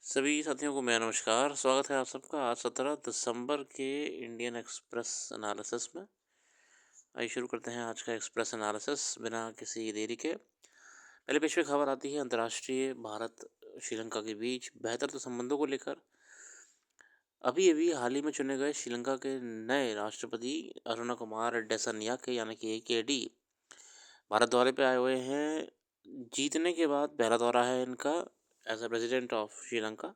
सभी साथियों को मेरा नमस्कार। स्वागत है आप सबका आज 17 दिसंबर के इंडियन एक्सप्रेस एनालिसिस में। आइए शुरू करते हैं आज का एक्सप्रेस एनालिसिस बिना किसी देरी के। पहले पेश पे खबर आती है अंतर्राष्ट्रीय भारत श्रीलंका के बीच बेहतर तो संबंधों को लेकर। अभी अभी हाल ही में चुने गए श्रीलंका के नए राष्ट्रपति अरुणा कुमार डेसनियाके यानी कि AKD भारत दौरे पे आए हुए हैं। जीतने के बाद पहला दौरा है इनका as a president of Sri Lanka.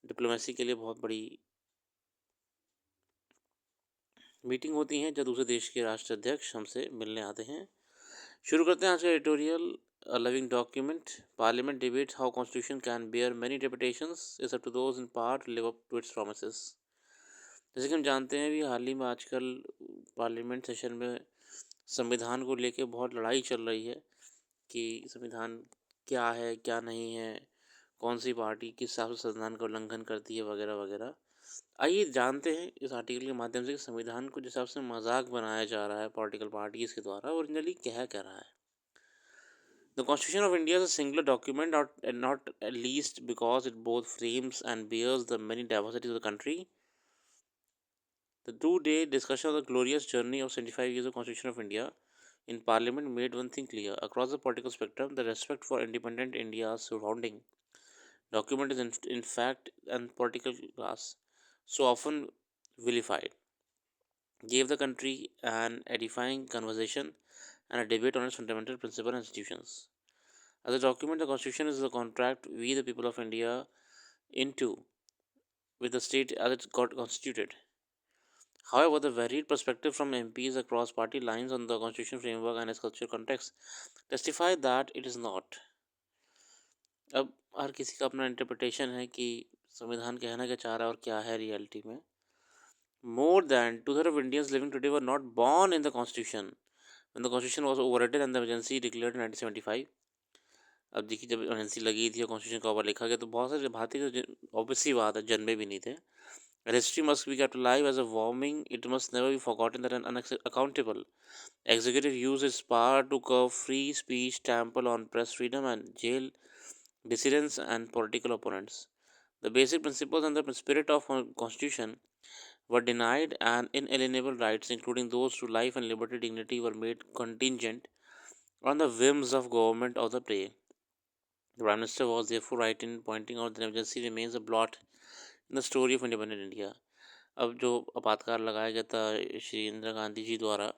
Diplomacy के लिए बहुत बड़ी मीटिंग होती हैं जब दूसरे देश के राष्ट्राध्यक्ष हमसे मिलने आते हैं। शुरू करते हैं आज का editorial. Living document parliament debates how constitution can bear many interpretations is up to those in part live up to its promises. जैसे कि हम जानते हैं भी हाल ही में आजकल पार्लियामेंट सेशन में संविधान को लेके बहुत लड़ाई चल रही है कि संविधान क्या है क्या नहीं है, कौन सी पार्टी किस हिसाब से संविधान का उल्लंघन करती है वगैरह वगैरह। आइए जानते हैं इस आर्टिकल के माध्यम से कि संविधान को जिस हिसाब से मजाक बनाया जा रहा है पॉलिटिकल पार्टीज के द्वारा ओरिजिनली क्या रहा है। The constitution of India is a singular document not least because it both frames and bears the many diversities of the country. The two-day discussion of the glorious journey of 75 years of Constitution of India in Parliament made one thing clear. Across the political spectrum, the respect for independent India's surrounding document is in fact and political class so often vilified gave the country an edifying conversation and a debate on its fundamental principles and institutions. As a document, the Constitution is the contract we, the people of India, into with the state as it got constituted. However, the varied perspective from MPs across party lines on the Constitution framework and its cultural context testify that it is not. अब हर किसी का अपना interpretation है कि संविधान कहना क्या चाह रहा है और क्या है रियलिटी में। More than two-thirds of Indians living today were not born in the Constitution when the Constitution was overridden and the emergency declared in 1975. अब देखिए जब इमरजेंसी लगी थी और कॉन्स्टिट्यूशन का ऊपर लिखा गया तो बहुत सारे भारतीय ऑब्वियस सी बात है जन्मे भी नहीं थे। History must be kept alive as a warming. It must never be forgotten that an unaccountable executive used its power to curb free speech, trample on press freedom, and jail dissidents and political opponents. The basic principles and the spirit of Constitution were denied and inalienable rights, including those to life and liberty dignity, were made contingent on the whims of government of the day. The Prime Minister was therefore right in pointing out that emergency remains a blot in the story of independent India. अब जो आपातकाल लगाया गया था श्री इंदिरा गांधी जी द्वारा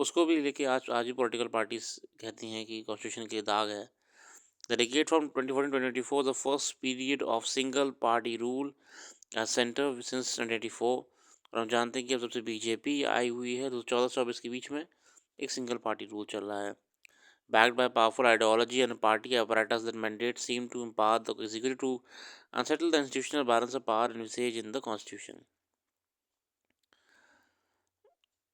उसको भी लेके आज भी पॉलिटिकल पार्टीज कहती हैं कि कॉन्स्टिट्यूशन के दाग है। The decade from 2014-2024 the first period of single party rule as center since 1984 और हम जानते हैं कि अब सबसे बीजेपी आई हुई है तो 14-24 के बीच में एक सिंगल पार्टी रूल चल रहा है backed by powerful ideology and party apparatus that mandate seem to empower the executive to unsettle the institutional balance of power envisaged in the constitution.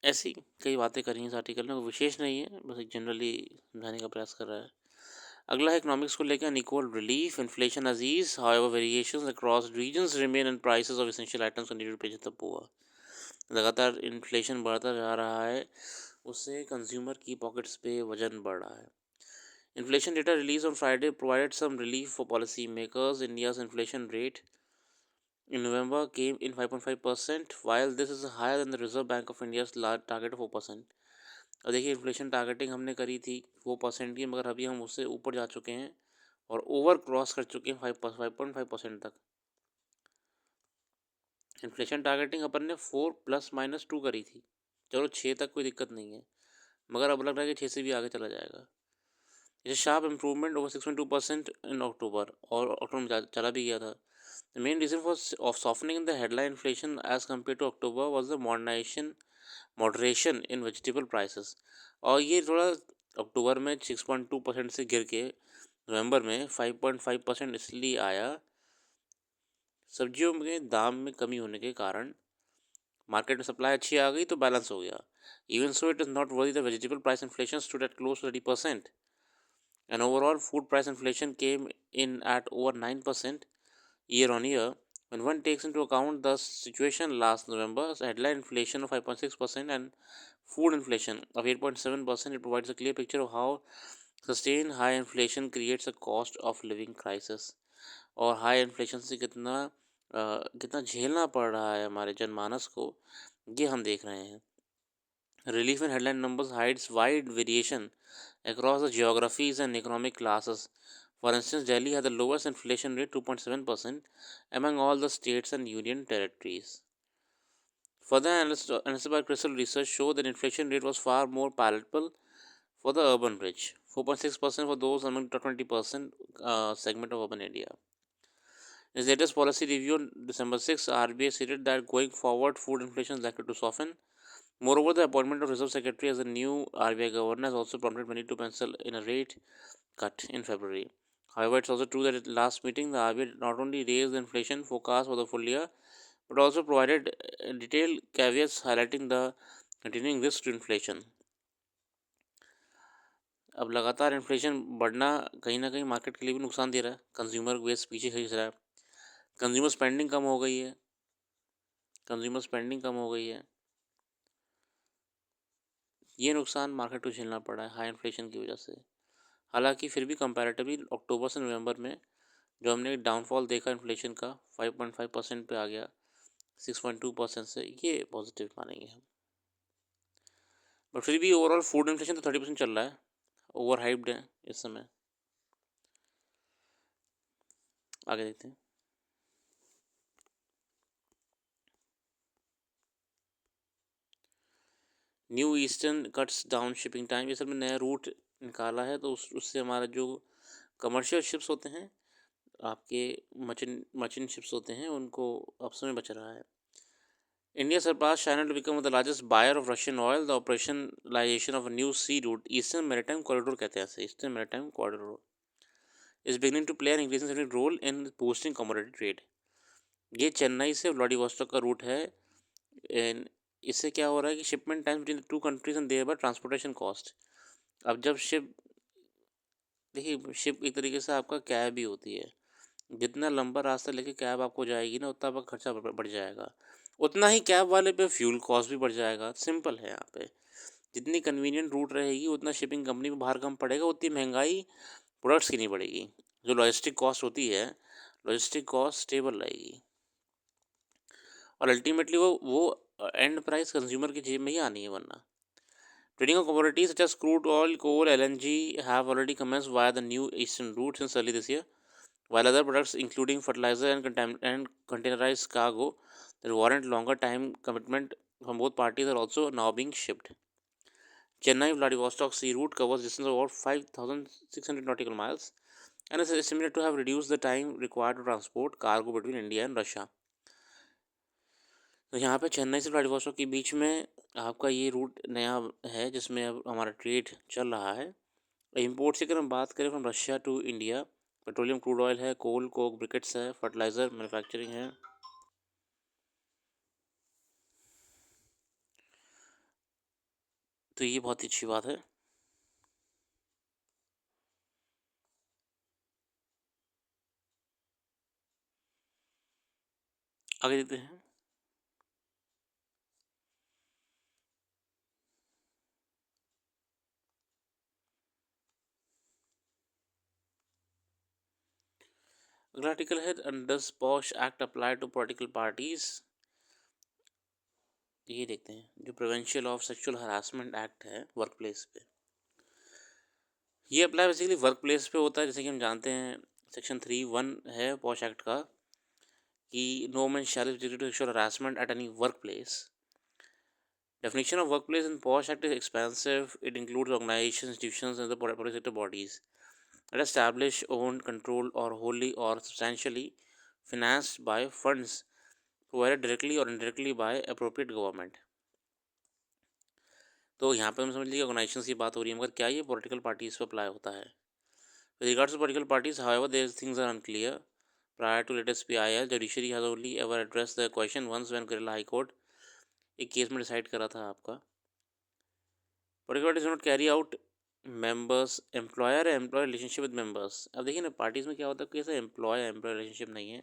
ऐसी कई बातें करी हैं इस आर्टिकल में, विशेष नहीं है, बस एक जनरली समझाने का प्रयास कर रहा है। अगला है इकोनॉमिक्स को लेकर unequal relief inflation eases however variations across regions remain and prices of essential items continue to page the poor. लगातार इन्फ्लेशन बढ़ता जा रहा है, उससे कंज्यूमर की पॉकेट्स पे वजन बढ़ रहा है। Inflation data released on Friday provided some relief for policymakers. India's inflation rate in November came in 5.5%, while this is higher than the Reserve Bank of India's large target of 4%. और देखिए inflation targeting हमने करी थी 4% की, मगर अभी हम उससे ऊपर जा चुके हैं और ओवर क्रॉस कर चुके हैं 5.5% तक। इन्फ्लेशन टारगेटिंग अपन ने 4 ± 2 करी थी, चलो 6 तक कोई दिक्कत नहीं है, मगर अब लग रहा है कि 6 से भी आगे चला जाएगा। It's a sharp improvement over 6.2% in October और अक्टूबर में चला भी गया था। The main reason for of softening in the headline inflation as compared to October was the moderation in vegetable prices और ये थोड़ा अक्टूबर में 6.2% से गिर के नवंबर में 5.5% इसलिए आया, सब्जियों के दाम में कमी होने के कारण मार्केट में सप्लाई अच्छी आ गई तो बैलेंस हो गया। Even so, it is not worthy the vegetable price inflation stood at close to 30%. And overall food price inflation came in at over 9% year on year. When one takes into account the situation last November, headline inflation of 5.6% and food inflation of 8.7%, it provides a clear picture of how sustained high inflation creates a cost of living crisis. और high inflation से कितना झेलना पड़ रहा है हमारे जनमानस को, ये हम देख रहे हैं। Relief in headline numbers hides wide variation across the geographies and economic classes. For instance, Delhi had the lowest inflation rate 2.7% among all the states and union territories. Further analysis by Crystal Research showed that inflation rate was far more palatable for the urban rich, 4.6% for those among the 20% segment of urban India. In its latest policy review on December 6, RBI stated that going forward, food inflation is likely to soften. Moreover, the appointment of Reserve Secretary as the new RBI governor has also prompted many to pencil in a rate cut in February. However, it's also true that at the last meeting, the RBI not only raised the inflation forecast for the full year, but also provided detailed caveats highlighting the continuing risk to inflation. अब लगातार inflation बढ़ना कहीं ना कहीं market के लिए भी नुकसान दे रहा है, कंज्यूमर बेस पीछे खींच रहा है, कंज्यूमर स्पेंडिंग कम हो गई है, ये नुकसान मार्केट को झेलना पड़ा है हाई इन्फ्लेशन की वजह से। हालांकि फिर भी कंपैरेटिवली अक्टूबर से नवंबर में जो हमने डाउनफॉल देखा इन्फ्लेशन का 5.5% पे आ गया 6.2% से, ये पॉजिटिव मानेंगे हम। बट फिर भी ओवरऑल फूड इन्फ्लेशन तो 30% चल रहा है, ओवर हाइप्ड है इस समय। आगे देखते हैं। New eastern cuts down shipping time, ये सब में नया रूट निकाला है, तो उससे हमारा जो कमर्शियल शिप्स होते हैं, आपके मर्चेंट शिप्स होते हैं, उनको अब समय बच रहा है। India surpassed China to become the largest buyer of Russian oil. The operationalization of a new sea route, Eastern Maritime Corridor कहते हैं इसे, Eastern Maritime Corridor, is beginning to play an increasing significant role in boosting commodity trade. ये चेन्नई से Vladivostok का root है। इससे क्या हो रहा है कि shipment time between two countries and thereby transportation cost. अब जब शिप, देखिए शिप एक तरीके से आपका कैब ही होती है, जितना लंबा रास्ता लेके कैब आपको जाएगी ना, उतना आपका खर्चा बढ़ जाएगा, उतना ही कैब वाले पे फ्यूल कॉस्ट भी बढ़ जाएगा। सिंपल है यहाँ पे, जितनी कन्वीनियंट रूट रहेगी उतना शिपिंग कंपनी में भार कम पड़ेगा, उतनी महंगाई प्रोडक्ट्स की नहीं पड़ेगी। जो लॉजिस्टिक कॉस्ट होती है, लॉजिस्टिक कॉस्ट स्टेबल रहेगी और अल्टीमेटली वो एंड प्राइस कंज्यूमर की जेब में ही आनी है। वरना trading of commodities such as crude oil, coal, LNG have already commenced via the new eastern route since early this year, while other products including fertilizer and containerized cargo that warrant longer time commitment from both parties are also now being shipped. Chennai Vladivostok sea route covers distance of about 5,600 nautical miles and is estimated to have reduced the time required to transport cargo between India and Russia. तो यहाँ पे चेन्नई से Vladivostok के बीच में आपका ये root नया है, जिसमें अब हमारा ट्रेड चल रहा है। इंपोर्ट से अगर हम बात करें from Russia to India, petroleum crude oil है, कोल कोक ब्रिकेट्स है, फर्टिलाइज़र मैन्युफैक्चरिंग है। तो ये बहुत ही अच्छी बात है। आगे देखते हैं। अगला आर्टिकल है does POSH act apply to political parties. ये देखते हैं, जो prevention of sexual harassment act है वर्क प्लेस पे, ये अप्लाई बेसिकली वर्क प्लेस पे होता है। जैसे कि हम जानते हैं सेक्शन 3(1) है पॉश एक्ट का कि no man shall be subjected to sexual harassment at any work place. Definition of workplace in POSH Act is expansive. It includes organizations, institutions, and the public sector bodies that establish, own, control, or wholly or substantially financed by funds provided directly or indirectly by appropriate government. तो यहाँ पे हम समझ लीजिए organisation की बात हो रही है, मगर क्या ये पॉलिटिकल पार्टीज पर अप्लाई होता है? With regards to political parties, however, these things are unclear. Prior to latest PIL, judiciary has only ever addressed the question once when Kerala High Court एक केस में डिसाइड करा था आपका political parties do not carry out members employer employee relationship with members. अब देखिए ना, parties में क्या होता है कि ऐसा एम्प्लॉय एम्प्लॉय रिलेशनशिप नहीं है,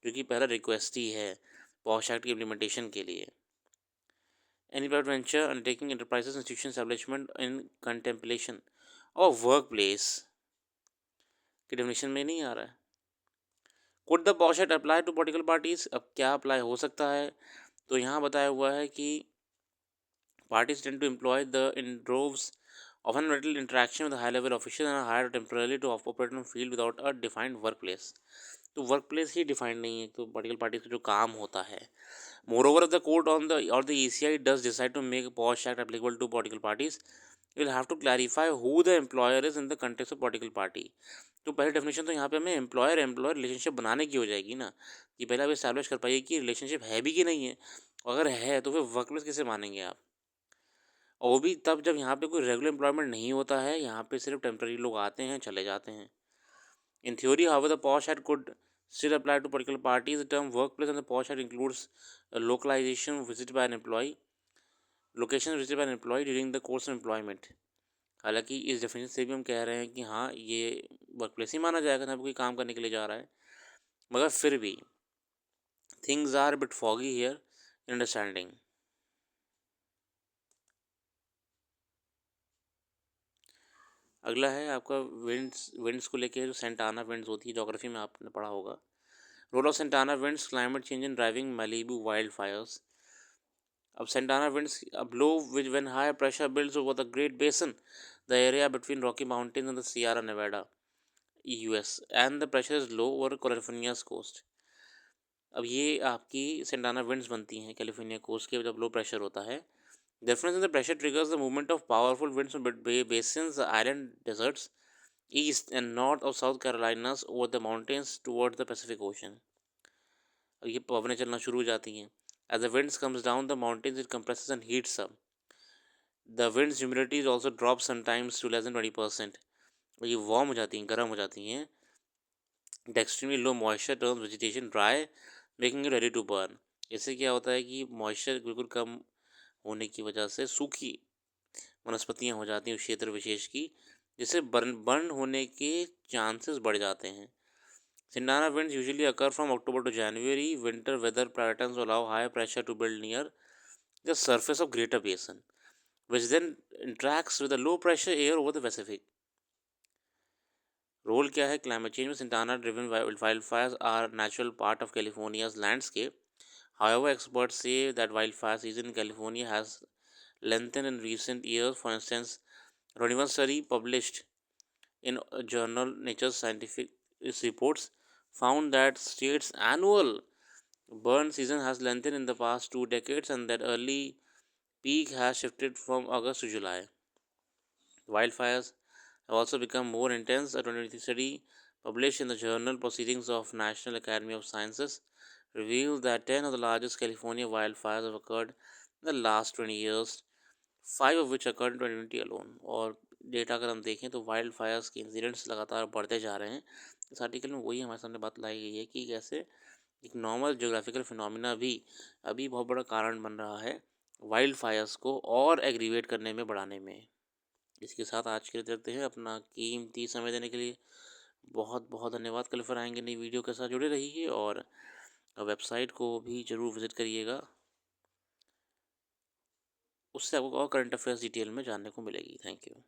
जो कि पहला रिक्वेस्ट ही है पॉश एक्ट की इम्प्लीमेंटेशन के लिए। Any private venture undertaking enterprises institution establishment in contemplation और वर्क प्लेस की डेफिनेशन में नहीं आ रहा है। Could the POSH act apply to political parties, अब क्या अप्लाई हो सकता है, तो यहाँ बताया हुआ है कि parties tend to employ the in droves, often little interaction with high level officials and are hired temporarily to operate in field without a defined workplace. तो वर्क प्लेस ही डिफाइंड नहीं है, तो पॉलिटिकल पार्टीज का जो काम होता है. Moreover, if the court on the or the ECI does decide to make POSH Act applicable to political parties, it will have to clarify who the employer is in the context of political party. तो पहले definition तो यहाँ पे हमें employer employer relationship बनाने की हो जाएगी ना, कि पहले आप इस्टेब्लिश कर पाइए कि रिलेशनशिप है भी कि नहीं है. अगर है तो फिर वर्क प्लेस कैसे मानेंगे आप. और वो भी तब जब यहाँ पे कोई रेगुलर एम्प्लॉयमेंट नहीं होता है, यहाँ पे सिर्फ टेम्प्रेरी लोग आते हैं चले जाते हैं. In theory how the POSH act could still apply to political parties. The term workplace and the POSH Act includes a localization visited by an employee, location visited by an employee during the course of employment. हालांकि इस definition से भी हम कह रहे हैं कि हाँ ये वर्क प्लेस ही माना जाएगा जहाँ पे कोई काम करने के लिए जा रहा है, मगर फिर भी things are bit foggy here in understanding. अगला है आपका विंड्स को लेके, जो सेंटाना विंड्स होती है, जोग्राफी में आपने पढ़ा होगा. Role of Santa Ana winds climate change in driving Malibu wild fires. अब Santa Ana winds blow which when high pressure builds over the Great Basin, the area between Rocky Mountains and the Sierra Nevada, US, and the pressure is low over California's coast. अब ये आपकी Santana winds बनती हैं California coast के जब लो pressure होता है. Difference in the pressure triggers the movement of powerful winds from basins, island deserts, east and north of South Carolinas over the mountains towards the Pacific Ocean. अब ये पवनें चलना शुरू हो जाती हैं. As the winds comes down the mountains, it compresses and heats up. The wind's humidity is also drops sometimes to less than 20%. ये warm हो जाती हैं, गर्म हो जाती हैं. The extremely low moisture turns vegetation dry, making it ready to burn. इससे क्या होता है कि मॉइस्चर बिल्कुल कम होने की वजह से सूखी वनस्पतियाँ हो जाती हैं उस क्षेत्र विशेष की, जिससे बर्न होने के चांसेस बढ़ जाते हैं. Sindana winds usually occur from October to January. Winter weather patterns allow high pressure to build near the surface of Greater Basin, which then interacts with the low pressure air over the Pacific. Role क्या है climate change में. Sindana driven wildfires are natural part of California's landscape. However, experts say that wildfire season in California has lengthened in recent years. For instance, a 21 study published in journal Nature Scientific Reports found that state's annual burn season has lengthened in the past 2 decades and that early peak has shifted from August to July. Wildfires have also become more intense. A 2023 study published in the journal Proceedings of National Academy of Sciences revealed that 10 of the largest California wildfires have occurred in the last 20 years, 5 of which occurred in 2020 alone. और data अगर हम देखें तो wild Fyers के incidents लगातार बढ़ते जा रहे हैं. इस आर्टिकल में वही हमारे सामने बात लाई गई है कि कैसे एक नॉर्मल जोग्राफिकल फिनोमिना भी अभी बहुत बड़ा कारण बन रहा है वाइल्ड फायर्स को और एग्रीवेट करने में, बढ़ाने में. इसके साथ आज के लिए देखते हैं. अपना कीमती समय देने के लिए बहुत बहुत धन्यवाद. कल फिर आएंगे नई वीडियो के साथ. जुड़े रहिए और वेबसाइट को भी ज़रूर विज़िट करिएगा, उससे आपको और करंट अफेयर्स डिटेल में जानने को मिलेगी. Thank you.